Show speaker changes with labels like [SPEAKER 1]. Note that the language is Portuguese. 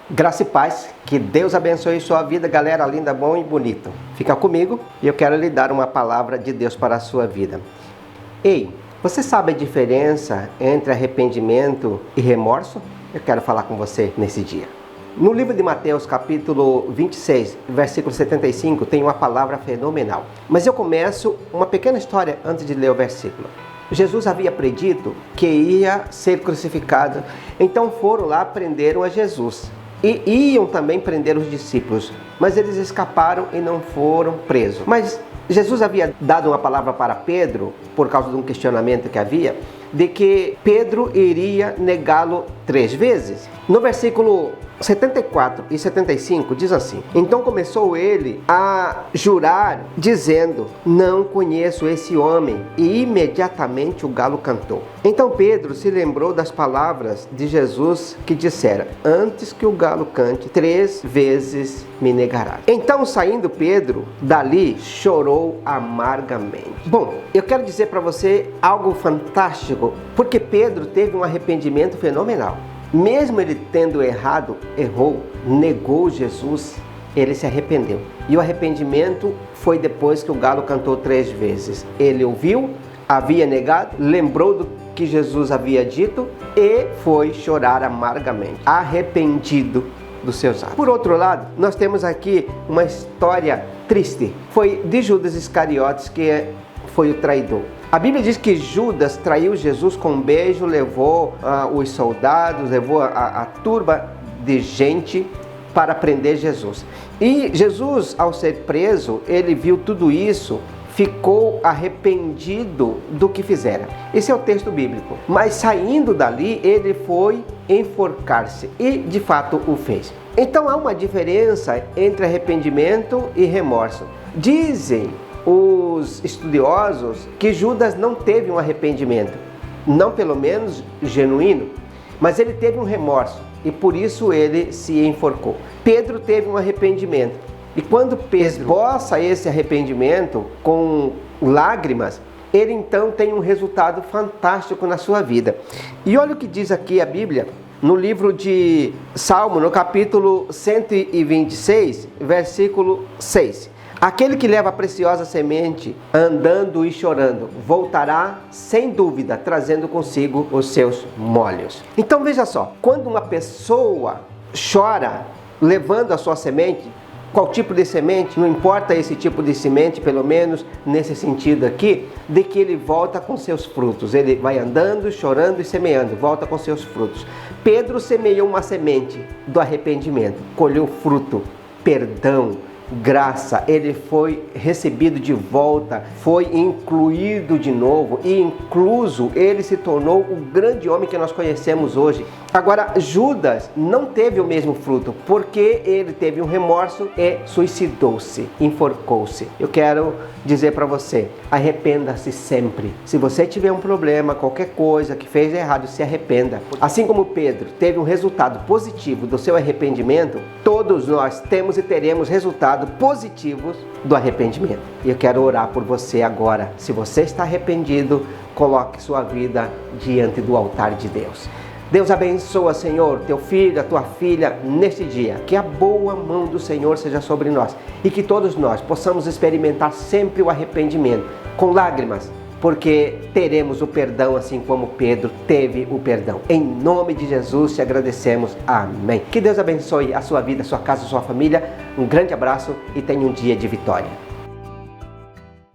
[SPEAKER 1] Graça e paz, que Deus abençoe sua vida, galera linda, bom e bonito. Fica comigo e eu quero lhe dar uma palavra de Deus para a sua vida. Ei, você sabe a diferença entre arrependimento e remorso? Eu quero falar com você nesse dia. No livro de Mateus, capítulo 26, versículo 75, tem uma palavra fenomenal. Mas eu começo uma pequena história antes de ler o versículo. Jesus havia predito que ia ser crucificado, então foram lá, prenderam a Jesus. E iam também prender os discípulos, mas eles escaparam e não foram presos. Mas Jesus havia dado uma palavra para Pedro, por causa de um questionamento que havia, de que Pedro iria negá-lo 3 vezes. No versículo 74 e 75 diz assim: então começou ele a jurar, dizendo: não conheço esse homem. E imediatamente o galo cantou. Então Pedro se lembrou das palavras de Jesus que dissera: antes que o galo cante 3 vezes me negarás. Então, saindo Pedro dali, chorou amargamente. Bom, eu quero dizer para você algo fantástico, porque Pedro teve um arrependimento fenomenal. Mesmo ele tendo errou, negou Jesus, ele se arrependeu. E o arrependimento foi depois que o galo cantou 3 vezes. Ele ouviu, havia negado, lembrou do que Jesus havia dito e foi chorar amargamente, arrependido dos seus atos. Por outro lado, nós temos aqui uma história triste. Foi de Judas Iscariotes, que foi o traidor. A Bíblia diz que Judas traiu Jesus com um beijo, levou os soldados, levou a turba de gente para prender Jesus. E Jesus, ao ser preso, ele viu tudo isso, ficou arrependido do que fizera. Esse é o texto bíblico. Mas saindo dali, ele foi enforcar-se e de fato o fez. Então há uma diferença entre arrependimento e remorso. Dizem os estudiosos que Judas não teve um arrependimento, não pelo menos genuíno, mas ele teve um remorso e por isso ele se enforcou. Pedro teve um arrependimento e quando Pedro esboça esse arrependimento com lágrimas, ele então tem um resultado fantástico na sua vida. E olha o que diz aqui a Bíblia, no livro de Salmo, no capítulo 126, versículo 6. Aquele que leva a preciosa semente, andando e chorando, voltará sem dúvida, trazendo consigo os seus molhos. Então veja só, quando uma pessoa chora, levando a sua semente, qual tipo de semente, não importa esse tipo de semente, pelo menos nesse sentido aqui, de que ele volta com seus frutos. Ele vai andando, chorando e semeando, volta com seus frutos. Pedro semeou uma semente do arrependimento, colheu fruto, perdão, graça, ele foi recebido de volta, foi incluído de novo e incluso ele se tornou o grande homem que nós conhecemos hoje. Agora, Judas não teve o mesmo fruto, porque ele teve um remorso e suicidou-se, enforcou-se. Eu quero dizer para você, arrependa-se sempre. Se você tiver um problema, qualquer coisa que fez errado, se arrependa. Assim como Pedro teve um resultado positivo do seu arrependimento, todos nós temos e teremos resultados positivos do arrependimento. E eu quero orar por você agora. Se você está arrependido, coloque sua vida diante do altar de Deus. Deus abençoa, Senhor, teu filho, a tua filha, neste dia. Que a boa mão do Senhor seja sobre nós e que todos nós possamos experimentar sempre o arrependimento, com lágrimas, porque teremos o perdão assim como Pedro teve o perdão. Em nome de Jesus te agradecemos. Amém. Que Deus abençoe a sua vida, a sua casa, a sua família. Um grande abraço e tenha um dia de vitória.